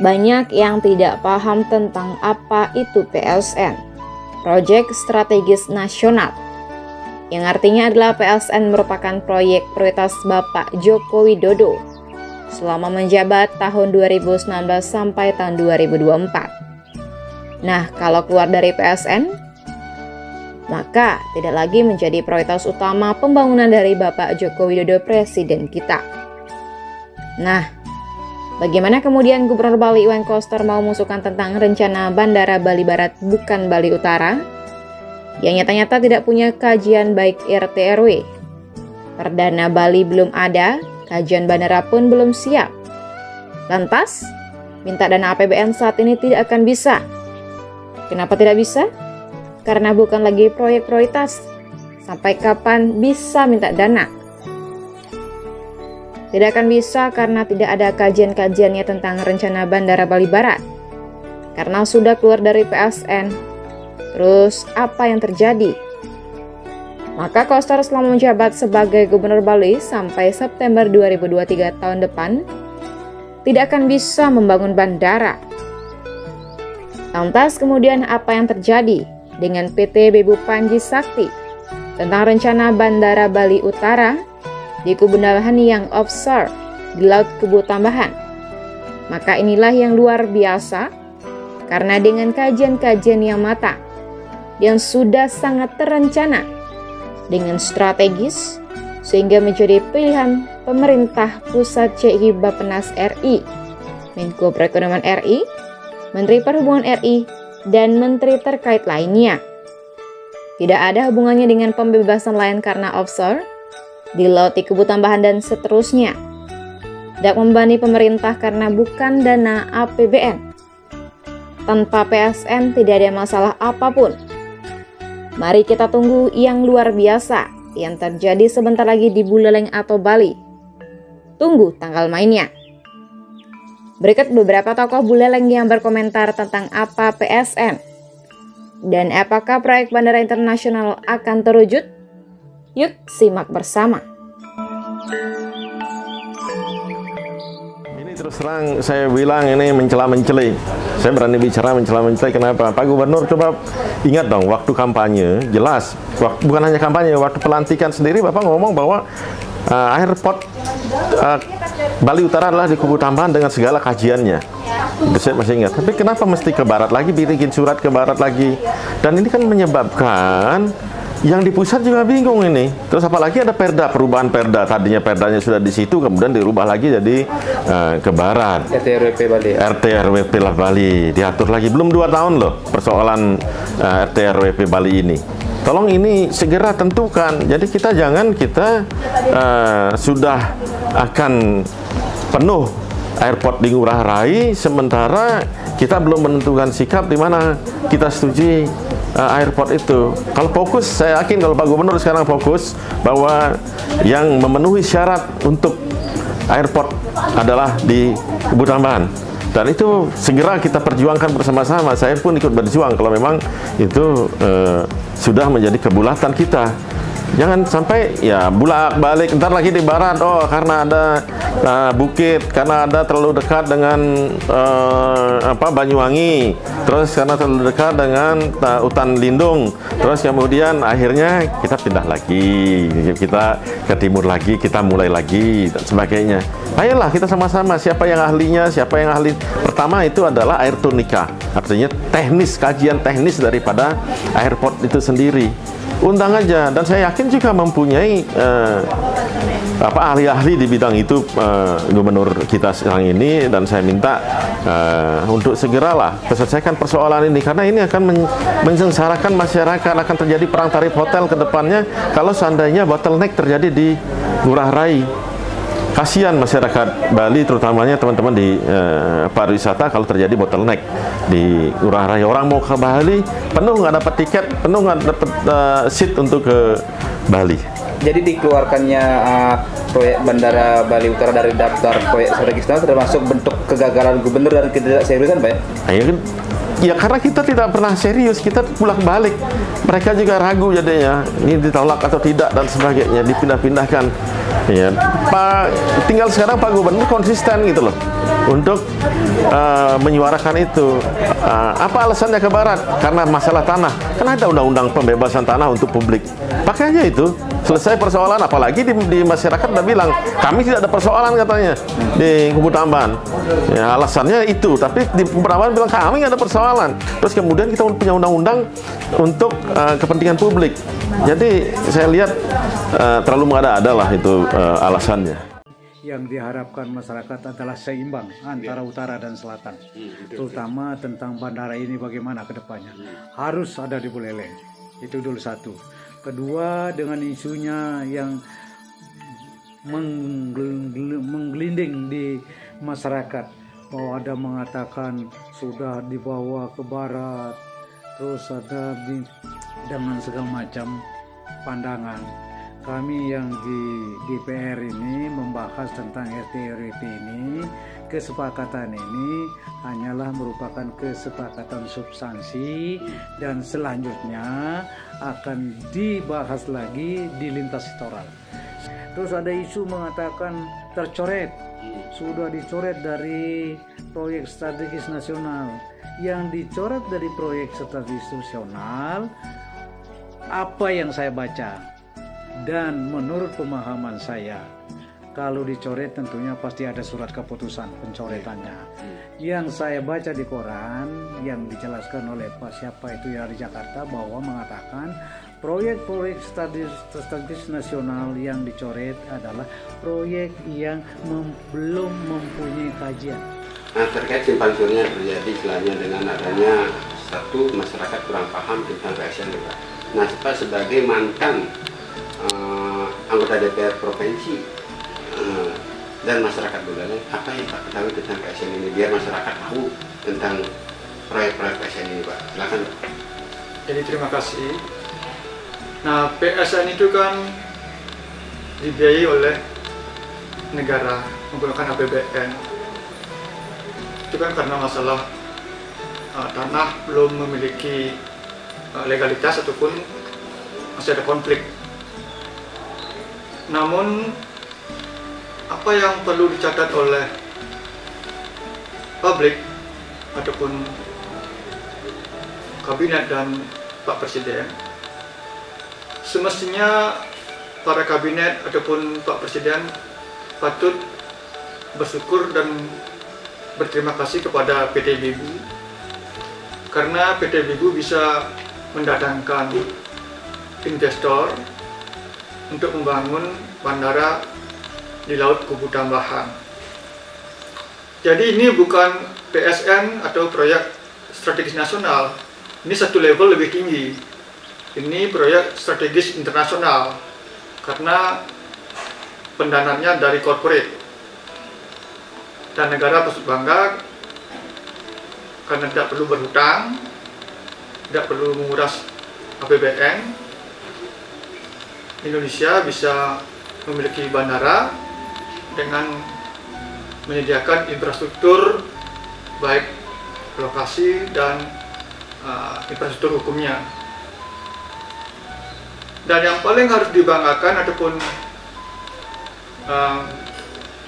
Banyak yang tidak paham tentang apa itu PSN, Proyek Strategis Nasional, yang artinya adalah PSN merupakan proyek prioritas Bapak Joko Widodo selama menjabat tahun 2019 sampai tahun 2024. Nah, kalau keluar dari PSN, maka tidak lagi menjadi prioritas utama pembangunan dari Bapak Joko Widodo Presiden kita. Nah, bagaimana kemudian Gubernur Bali Iwan Koster mau mengusulkan tentang rencana Bandara Bali Barat bukan Bali Utara, yang nyata-nyata tidak punya kajian baik RT RW. Perdana Bali belum ada, kajian bandara pun belum siap. Lantas, minta dana APBN saat ini tidak akan bisa. Kenapa tidak bisa? Karena bukan lagi proyek prioritas. Sampai kapan bisa minta dana? Tidak akan bisa karena tidak ada kajian-kajiannya tentang rencana Bandara Bali Barat. Karena sudah keluar dari PSN. Terus apa yang terjadi? Maka Koster selama menjabat sebagai Gubernur Bali sampai September 2023 tahun depan tidak akan bisa membangun bandara. Lantas kemudian apa yang terjadi dengan PT Bebu Panji Sakti tentang rencana Bandara Bali Utara di Kebun Lahan yang offshore di Laut Kebu Tambahan? Maka inilah yang luar biasa, karena dengan kajian-kajian yang matang, yang sudah sangat terencana, dengan strategis, sehingga menjadi pilihan pemerintah pusat CI Bappenas RI, Menko Perekonomian RI, Menteri Perhubungan RI, dan menteri terkait lainnya. Tidak ada hubungannya dengan pembebasan lahan karena offshore, di Laut Kebu Tambahan dan seterusnya. Tidak membebani pemerintah karena bukan dana APBN. Tanpa PSN tidak ada masalah apapun. Mari kita tunggu yang luar biasa yang terjadi sebentar lagi di Buleleng atau Bali. Tunggu tanggal mainnya. Berikut beberapa tokoh Buleleng yang berkomentar tentang apa PSN dan apakah proyek bandara internasional akan terwujud. Yuk simak bersama. Ini terus terang saya bilang ini mencela-menceli. Saya berani bicara mencela-menceli. Kenapa? Pak Gubernur coba ingat dong, waktu kampanye jelas, bukan hanya kampanye, waktu pelantikan sendiri Bapak ngomong bahwa airport Bali Utara adalah di Kubu Tambahan dengan segala kajiannya. Saya masih ingat. Tapi kenapa mesti ke barat lagi, bikin surat ke barat lagi? Dan ini kan menyebabkan yang di pusat juga bingung ini. Terus apalagi ada perda, perubahan perda. Tadinya perdanya sudah di situ, kemudian dirubah lagi jadi ke barat. RT-RWP Bali. RT-RWP lah Bali. Diatur lagi. Belum 2 tahun loh persoalan RT-RWP Bali ini. Tolong ini segera tentukan. Jadi kita sudah akan penuh airport di Ngurah Rai, sementara kita belum menentukan sikap di mana kita setuju airport itu. Kalau fokus, saya yakin kalau Pak Gubernur sekarang fokus bahwa yang memenuhi syarat untuk airport adalah di Kebu Tambahan. Dan itu segera kita perjuangkan bersama-sama. Saya pun ikut berjuang kalau memang itu sudah menjadi kebulatan kita. Jangan sampai ya bulak-balik ntar lagi di barat, oh karena ada bukit, karena ada terlalu dekat dengan Banyuwangi, terus karena terlalu dekat dengan hutan lindung, terus kemudian akhirnya kita pindah lagi, kita ke timur lagi, kita mulai lagi dan sebagainya. Ayolah kita sama-sama, siapa yang ahlinya, siapa yang ahli. Pertama itu adalah airtunika, artinya teknis, kajian teknis daripada airport itu sendiri. Undang aja, dan saya yakin juga mempunyai ahli-ahli di bidang itu Gubernur kita sekarang ini, dan saya minta untuk segeralah selesaikan persoalan ini, karena ini akan mensengsarakan masyarakat. Akan terjadi perang tarif hotel ke depannya kalau seandainya bottleneck terjadi di Ngurah Rai. Kasihan masyarakat Bali, terutamanya teman-teman di pariwisata, kalau terjadi bottleneck di Ngurah Rai. Orang mau ke Bali penuh, nggak dapat tiket, penuh nggak dapat seat untuk ke Bali. Jadi dikeluarkannya proyek Bandara Bali Utara dari daftar proyek strategis nasional termasuk bentuk kegagalan gubernur dan ketidakseriusan, Pak ya? Ayo kan Ya karena kita tidak pernah serius, kita pulang balik. Mereka juga ragu jadinya, ini ditolak atau tidak dan sebagainya, dipindah-pindahkan. Ya, tinggal sekarang Pak Gubernur konsisten gitu loh untuk menyuarakan itu. Apa alasannya ke Barat? Karena masalah tanah. Kan ada undang-undang pembebasan tanah untuk publik. Pakai aja itu. Selesai persoalan, apalagi di masyarakat udah bilang kami tidak ada persoalan katanya di Kubu Tambahan. Ya, alasannya itu, tapi di Kubu Tambahan bilang kami nggak ada persoalan. Terus kemudian kita punya undang-undang untuk kepentingan publik. Jadi saya lihat terlalu mengada-ada lah itu alasannya. Yang diharapkan masyarakat adalah seimbang antara utara dan selatan, terutama tentang bandara ini bagaimana ke depannya. Harus ada di Buleleng, itu dulu satu. Kedua, dengan isunya yang menggelinding di masyarakat, bahwa ada mengatakan sudah dibawa ke Barat, terus ada dengan segala macam pandangan. Kami yang di DPR ini membahas tentang RT-RT ini, kesepakatan ini hanyalah merupakan kesepakatan substansi dan selanjutnya akan dibahas lagi di lintas sektoral. Terus ada isu mengatakan tercoret, sudah dicoret dari proyek strategis nasional. Yang dicoret dari proyek strategis nasional, apa yang saya baca dan menurut pemahaman saya, kalau dicoret tentunya pasti ada surat keputusan pencoretannya. Yang saya baca di koran yang dijelaskan oleh Pak siapa itu dari Jakarta, bahwa mengatakan proyek-proyek strategis nasional yang dicoret adalah proyek yang belum mempunyai kajian. Nah, terkait simpang siur yang terjadi istilahnya dengan adanya satu masyarakat kurang paham tentang PSN juga. Nah, Pak sebagai mantan anggota DPR provinsi dan masyarakat Buleleng, apa yang Pak ketahui tentang PSN ini biar masyarakat tahu tentang proyek-proyek PSN ini, Pak? Silakan. Jadi terima kasih. Nah, PSN itu kan dibiayai oleh negara menggunakan APBN. Itu kan karena masalah tanah belum memiliki legalitas ataupun masih ada konflik. Namun apa yang perlu dicatat oleh publik ataupun kabinet dan Pak Presiden, semestinya para kabinet ataupun Pak Presiden patut bersyukur dan berterima kasih kepada PT BIBU, karena PT BIBU bisa mendatangkan investor untuk membangun bandara di Laut Kubu Tambahan. Jadi ini bukan PSN atau proyek strategis nasional, ini satu level lebih tinggi. Ini proyek strategis internasional karena pendananya dari corporate. Dan negara patut bangga karena tidak perlu berhutang, tidak perlu menguras APBN. Indonesia bisa memiliki bandara dengan menyediakan infrastruktur baik lokasi dan infrastruktur hukumnya. Dan yang paling harus dibanggakan ataupun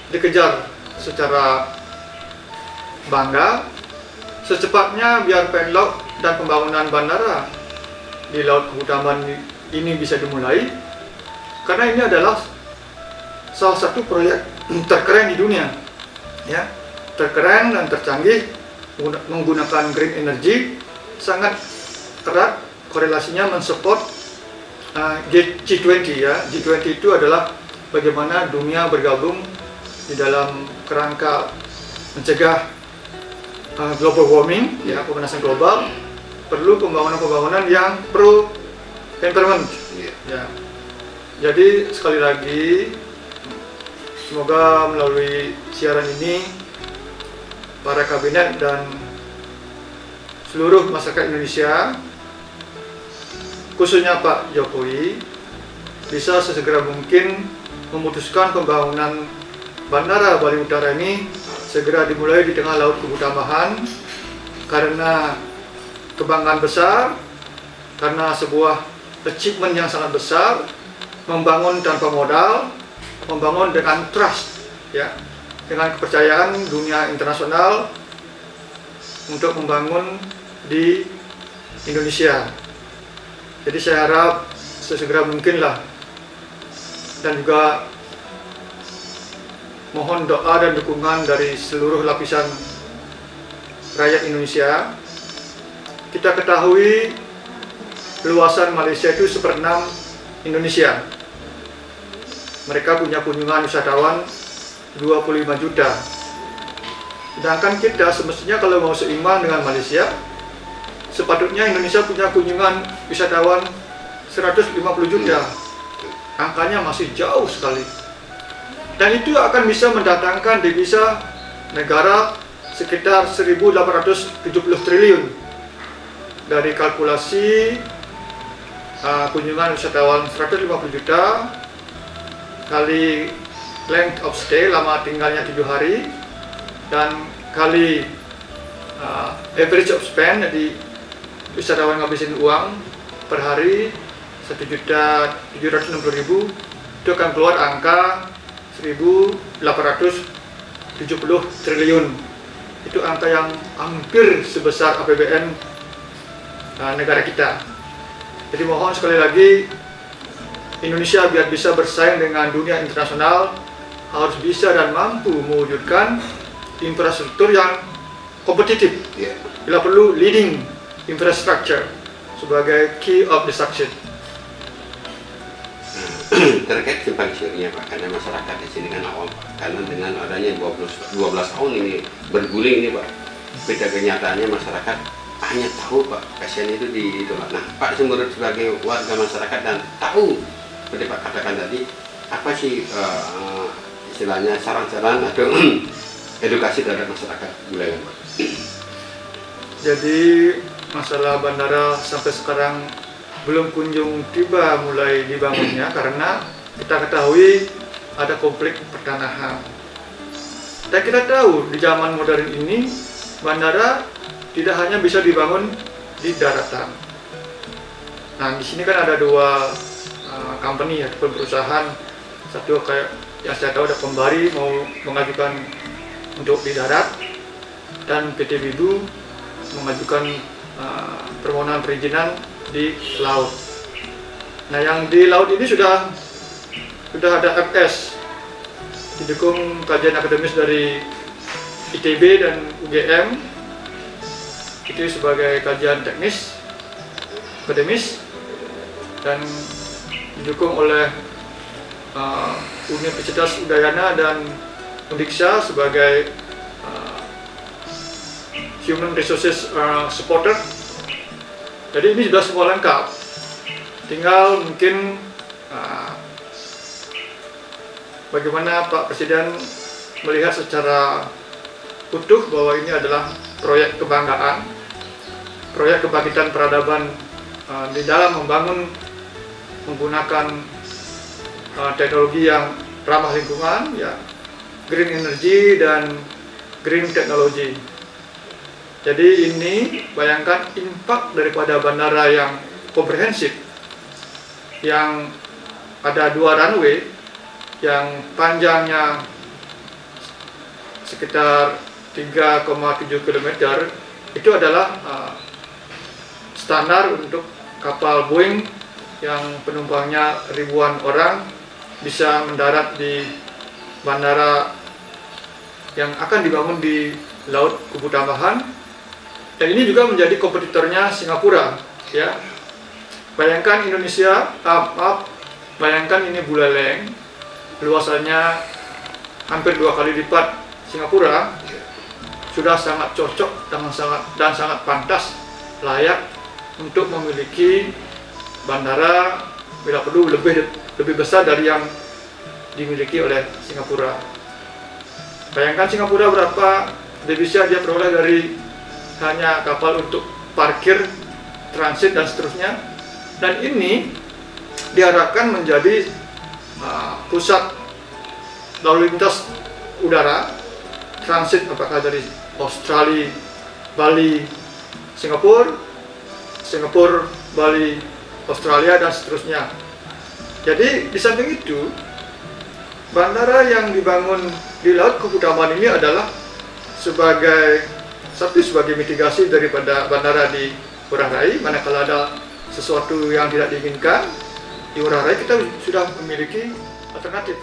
dikejar secara bangga, secepatnya biar penlok dan pembangunan bandara di Laut Kubu Tambahan ini bisa dimulai, karena ini adalah salah satu proyek terkeren di dunia, ya, terkeren dan tercanggih, menggunakan green energy, sangat erat korelasinya mensupport G20 ya. G20 itu adalah bagaimana dunia bergabung di dalam kerangka mencegah global warming, ya, pemanasan global. Perlu pembangunan-pembangunan yang pro environment, ya. Jadi sekali lagi, semoga melalui siaran ini para kabinet dan seluruh masyarakat Indonesia, khususnya Pak Jokowi, bisa sesegera mungkin memutuskan pembangunan Bandara Bali Utara ini segera dimulai di tengah Laut Kubu Tambahan, karena kebanggaan besar karena sebuah achievement yang sangat besar, membangun tanpa modal, membangun dengan trust, ya, dengan kepercayaan dunia internasional untuk membangun di Indonesia. Jadi saya harap sesegera mungkin lah, dan juga mohon doa dan dukungan dari seluruh lapisan rakyat Indonesia. Kita ketahui luasan Malaysia itu 1/6 Indonesia. Mereka punya kunjungan wisatawan 25 juta. Sedangkan kita semestinya kalau mau seimbang dengan Malaysia, sepatutnya Indonesia punya kunjungan wisatawan 150 juta. Angkanya masih jauh sekali. Dan itu akan bisa mendatangkan devisa negara sekitar 1.870 triliun. Dari kalkulasi kunjungan wisatawan 150 juta kali length of stay, lama tinggalnya 7 hari, dan kali average of spend, jadi wisatawan ngabisin uang per hari 1.760.000, itu akan keluar angka 1.870 triliun. Itu angka yang hampir sebesar APBN negara kita. Jadi mohon sekali lagi, Indonesia biar bisa bersaing dengan dunia internasional harus bisa dan mampu mewujudkan infrastruktur yang kompetitif. Bila perlu leading infrastructure sebagai key of the success. Terkait simpang siurnya Pak, karena masyarakat di sini kan awam Pak, karena dengan adanya 12 tahun ini berguling ini Pak, beda kenyataannya masyarakat hanya tahu Pak pasien itu di itu. Nah Pak, menurut sebagai warga masyarakat dan tahu seperti Pak katakan tadi, apa sih istilahnya saran-saran atau edukasi terhadap masyarakat wilayah Pak? Jadi masalah bandara sampai sekarang belum kunjung tiba mulai dibangunnya karena kita ketahui ada konflik pertanahan. Dan kita tahu di zaman modern ini bandara tidak hanya bisa dibangun di daratan. Nah, di sini kan ada dua company ataupun perusahaan. Satu kayak yang saya tahu ada Pembari mau mengajukan untuk di darat, dan PT Bibu mengajukan permohonan perizinan di laut. Nah, yang di laut ini sudah ada FS, didukung kajian akademis dari ITB dan UGM, itu sebagai kajian teknis akademis, dan didukung oleh Universitas Udayana dan Undiksa sebagai Human Resources Supporter. Jadi ini sudah semua lengkap. Tinggal mungkin bagaimana Pak Presiden melihat secara utuh bahwa ini adalah proyek kebanggaan, proyek kebangkitan peradaban di dalam membangun menggunakan teknologi yang ramah lingkungan, ya, green energy dan green technology. Jadi ini bayangkan impak daripada bandara yang komprehensif, yang ada 2 runway, yang panjangnya sekitar 3,7 km, itu adalah standar untuk kapal Boeing yang penumpangnya ribuan orang bisa mendarat di bandara yang akan dibangun di Laut Kubu Tambahan. Dan ini juga menjadi kompetitornya Singapura, ya. Bayangkan bayangkan ini Buleleng, luasannya hampir 2 kali lipat Singapura, sudah sangat cocok dan sangat pantas, layak untuk memiliki bandara bila perlu lebih besar dari yang dimiliki oleh Singapura. Bayangkan Singapura berapa devisa dia peroleh dari hanya kapal untuk parkir, transit dan seterusnya. Dan ini diharapkan menjadi pusat lalu lintas udara transit, apakah dari Australia, Bali, Singapura, Singapura, Bali, Australia, dan seterusnya. Jadi di samping itu, bandara yang dibangun di Laut Keputaman ini adalah sebagai mitigasi daripada bandara di Ngurah Rai. Manakala ada sesuatu yang tidak diinginkan di Ngurah Rai, kita sudah memiliki alternatif.